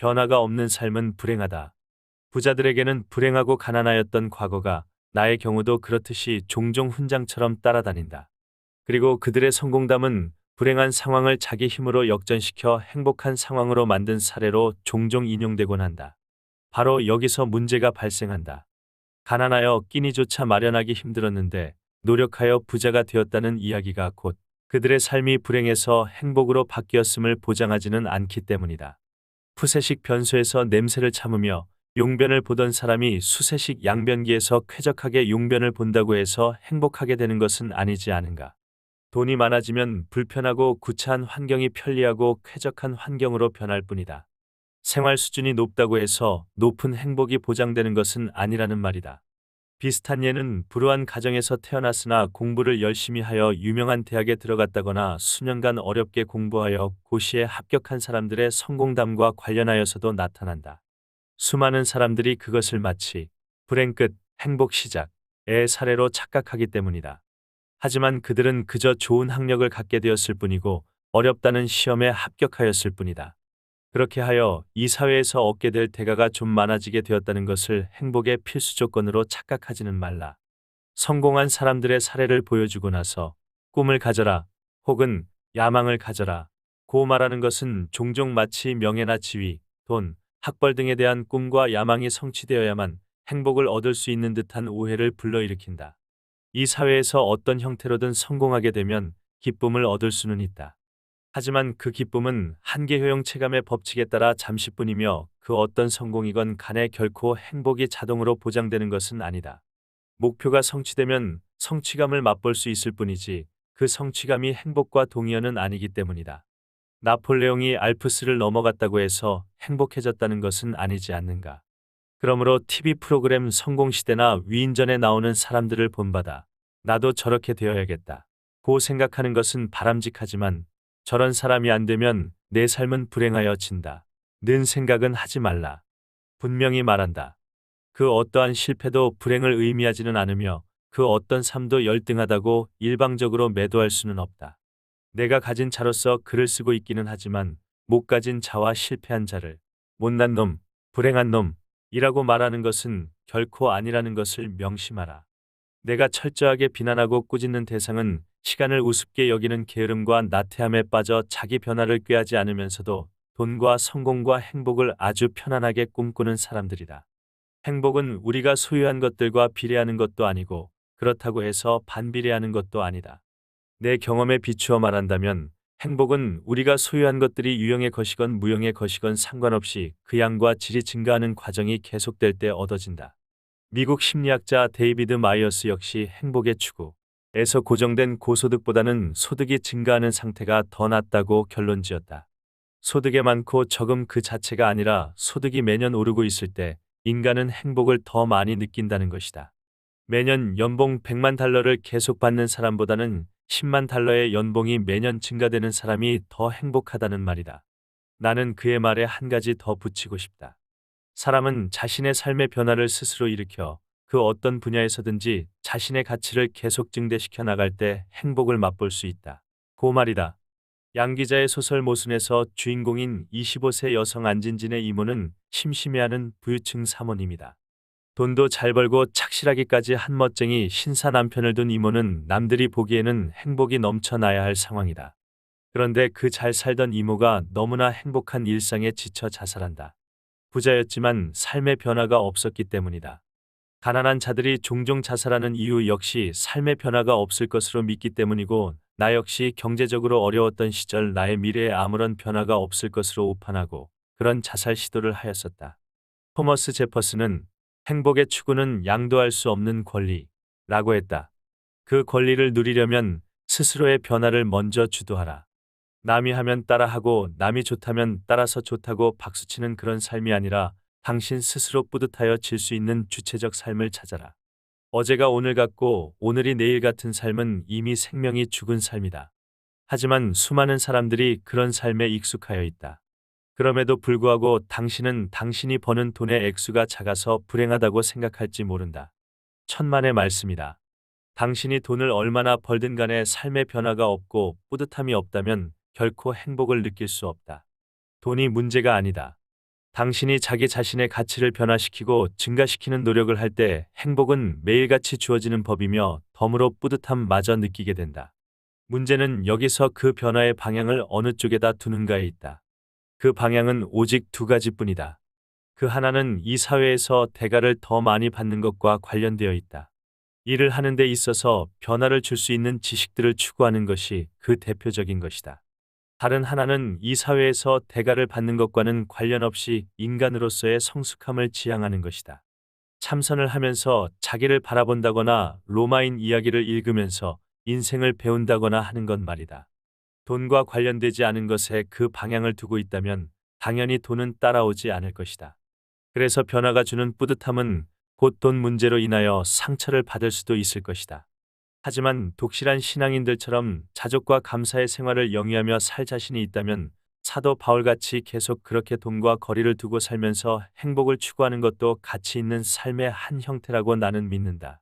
변화가 없는 삶은 불행하다. 부자들에게는 불행하고 가난하였던 과거가 나의 경우도 그렇듯이 종종 훈장처럼 따라다닌다. 그리고 그들의 성공담은 불행한 상황을 자기 힘으로 역전시켜 행복한 상황으로 만든 사례로 종종 인용되곤 한다. 바로 여기서 문제가 발생한다. 가난하여 끼니조차 마련하기 힘들었는데 노력하여 부자가 되었다는 이야기가 곧 그들의 삶이 불행에서 행복으로 바뀌었음을 보장하지는 않기 때문이다. 푸세식 변소에서 냄새를 참으며 용변을 보던 사람이 수세식 양변기에서 쾌적하게 용변을 본다고 해서 행복하게 되는 것은 아니지 않은가. 돈이 많아지면 불편하고 구차한 환경이 편리하고 쾌적한 환경으로 변할 뿐이다. 생활 수준이 높다고 해서 높은 행복이 보장되는 것은 아니라는 말이다. 비슷한 예는 불우한 가정에서 태어났으나 공부를 열심히 하여 유명한 대학에 들어갔다거나 수년간 어렵게 공부하여 고시에 합격한 사람들의 성공담과 관련하여서도 나타난다. 수많은 사람들이 그것을 마치 불행 끝, 행복 시작의 사례로 착각하기 때문이다. 하지만 그들은 그저 좋은 학력을 갖게 되었을 뿐이고 어렵다는 시험에 합격하였을 뿐이다. 그렇게 하여 이 사회에서 얻게 될 대가가 좀 많아지게 되었다는 것을 행복의 필수 조건으로 착각하지는 말라. 성공한 사람들의 사례를 보여주고 나서 꿈을 가져라 혹은 야망을 가져라 고 말하는 것은 종종 마치 명예나 지위, 돈, 학벌 등에 대한 꿈과 야망이 성취되어야만 행복을 얻을 수 있는 듯한 오해를 불러일으킨다. 이 사회에서 어떤 형태로든 성공하게 되면 기쁨을 얻을 수는 있다. 하지만 그 기쁨은 한계효용 체감의 법칙에 따라 잠시뿐이며 그 어떤 성공이건 간에 결코 행복이 자동으로 보장되는 것은 아니다. 목표가 성취되면 성취감을 맛볼 수 있을 뿐이지 그 성취감이 행복과 동의어는 아니기 때문이다. 나폴레옹이 알프스를 넘어갔다고 해서 행복해졌다는 것은 아니지 않는가. 그러므로 TV 프로그램 성공시대나 위인전에 나오는 사람들을 본받아 나도 저렇게 되어야겠다 고 생각하는 것은 바람직하지만 저런 사람이 안 되면 내 삶은 불행하여 진다 는 생각은 하지 말라. 분명히 말한다. 그 어떠한 실패도 불행을 의미하지는 않으며 그 어떤 삶도 열등하다고 일방적으로 매도할 수는 없다. 내가 가진 자로서 글을 쓰고 있기는 하지만 못 가진 자와 실패한 자를 못난 놈, 불행한 놈이라고 말하는 것은 결코 아니라는 것을 명심하라. 내가 철저하게 비난하고 꾸짖는 대상은 시간을 우습게 여기는 게으름과 나태함에 빠져 자기 변화를 꾀하지 않으면서도 돈과 성공과 행복을 아주 편안하게 꿈꾸는 사람들이다. 행복은 우리가 소유한 것들과 비례하는 것도 아니고 그렇다고 해서 반비례하는 것도 아니다. 내 경험에 비추어 말한다면 행복은 우리가 소유한 것들이 유형의 것이건 무형의 것이건 상관없이 그 양과 질이 증가하는 과정이 계속될 때 얻어진다. 미국 심리학자 데이비드 마이어스 역시 행복의 추구에서 고정된 고소득보다는 소득이 증가하는 상태가 더 낫다고 결론지었다. 소득이 많고 적음 그 자체가 아니라 소득이 매년 오르고 있을 때 인간은 행복을 더 많이 느낀다는 것이다. 매년 연봉 100만 달러를 계속 받는 사람보다는 10만 달러의 연봉이 매년 증가되는 사람이 더 행복하다는 말이다. 나는 그의 말에 한 가지 더 붙이고 싶다. 사람은 자신의 삶의 변화를 스스로 일으켜 그 어떤 분야에서든지 자신의 가치를 계속 증대시켜 나갈 때 행복을 맛볼 수 있다. 그 말이다. 양 기자의 소설 모순에서 주인공인 25세 여성 안진진의 이모는 심심해하는 부유층 사모님이다. 돈도 잘 벌고 착실하기까지 한 멋쟁이 신사 남편을 둔 이모는 남들이 보기에는 행복이 넘쳐나야 할 상황이다. 그런데 그 잘 살던 이모가 너무나 행복한 일상에 지쳐 자살한다. 부자였지만 삶의 변화가 없었기 때문이다. 가난한 자들이 종종 자살하는 이유 역시 삶의 변화가 없을 것으로 믿기 때문이고 나 역시 경제적으로 어려웠던 시절 나의 미래에 아무런 변화가 없을 것으로 오판하고 그런 자살 시도를 하였었다. 토머스 제퍼슨은 행복의 추구는 양도할 수 없는 권리라고 했다. 그 권리를 누리려면 스스로의 변화를 먼저 주도하라. 남이 하면 따라하고 남이 좋다면 따라서 좋다고 박수치는 그런 삶이 아니라 당신 스스로 뿌듯하여 질 수 있는 주체적 삶을 찾아라. 어제가 오늘 같고 오늘이 내일 같은 삶은 이미 생명이 죽은 삶이다. 하지만 수많은 사람들이 그런 삶에 익숙하여 있다. 그럼에도 불구하고 당신은 당신이 버는 돈의 액수가 작아서 불행하다고 생각할지 모른다. 천만의 말씀이다. 당신이 돈을 얼마나 벌든 간에 삶의 변화가 없고 뿌듯함이 없다면 결코 행복을 느낄 수 없다. 돈이 문제가 아니다. 당신이 자기 자신의 가치를 변화시키고 증가시키는 노력을 할 때 행복은 매일같이 주어지는 법이며 덤으로 뿌듯함마저 느끼게 된다. 문제는 여기서 그 변화의 방향을 어느 쪽에다 두는가에 있다. 그 방향은 오직 두 가지뿐이다. 그 하나는 이 사회에서 대가를 더 많이 받는 것과 관련되어 있다. 일을 하는 데 있어서 변화를 줄 수 있는 지식들을 추구하는 것이 그 대표적인 것이다. 다른 하나는 이 사회에서 대가를 받는 것과는 관련 없이 인간으로서의 성숙함을 지향하는 것이다. 참선을 하면서 자기를 바라본다거나 로마인 이야기를 읽으면서 인생을 배운다거나 하는 건 말이다. 돈과 관련되지 않은 것에 그 방향을 두고 있다면 당연히 돈은 따라오지 않을 것이다. 그래서 변화가 주는 뿌듯함은 곧 돈 문제로 인하여 상처를 받을 수도 있을 것이다. 하지만 독실한 신앙인들처럼 자족과 감사의 생활을 영위하며 살 자신이 있다면 사도 바울같이 계속 그렇게 돈과 거리를 두고 살면서 행복을 추구하는 것도 가치 있는 삶의 한 형태라고 나는 믿는다.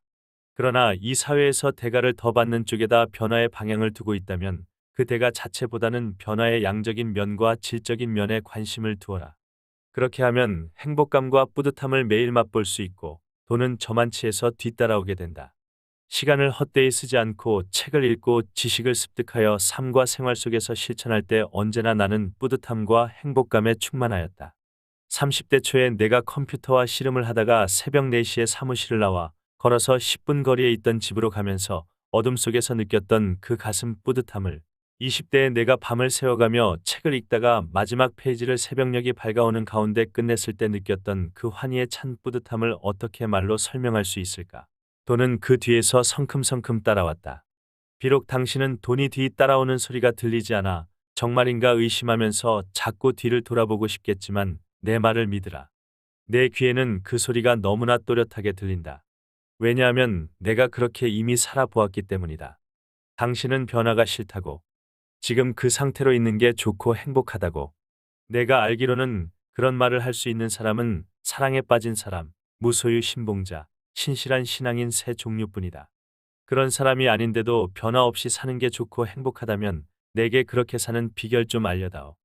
그러나 이 사회에서 대가를 더 받는 쪽에다 변화의 방향을 두고 있다면 그 대가 자체보다는 변화의 양적인 면과 질적인 면에 관심을 두어라. 그렇게 하면 행복감과 뿌듯함을 매일 맛볼 수 있고 돈은 저만치에서 뒤따라오게 된다. 시간을 헛되이 쓰지 않고 책을 읽고 지식을 습득하여 삶과 생활 속에서 실천할 때 언제나 나는 뿌듯함과 행복감에 충만하였다. 30대 초에 내가 컴퓨터와 씨름을 하다가 새벽 4시에 사무실을 나와 걸어서 10분 거리에 있던 집으로 가면서 어둠 속에서 느꼈던 그 가슴 뿌듯함을 20대에 내가 밤을 새워가며 책을 읽다가 마지막 페이지를 새벽녘이 밝아오는 가운데 끝냈을 때 느꼈던 그 환희에 찬 뿌듯함을 어떻게 말로 설명할 수 있을까? 돈은 그 뒤에서 성큼성큼 따라왔다. 비록 당신은 돈이 뒤 따라오는 소리가 들리지 않아 정말인가 의심하면서 자꾸 뒤를 돌아보고 싶겠지만 내 말을 믿으라. 내 귀에는 그 소리가 너무나 또렷하게 들린다. 왜냐하면 내가 그렇게 이미 살아보았기 때문이다. 당신은 변화가 싫다고. 지금 그 상태로 있는 게 좋고 행복하다고. 내가 알기로는 그런 말을 할 수 있는 사람은 사랑에 빠진 사람, 무소유 신봉자, 신실한 신앙인 세 종류뿐이다. 그런 사람이 아닌데도 변화 없이 사는 게 좋고 행복하다면 내게 그렇게 사는 비결 좀 알려다오.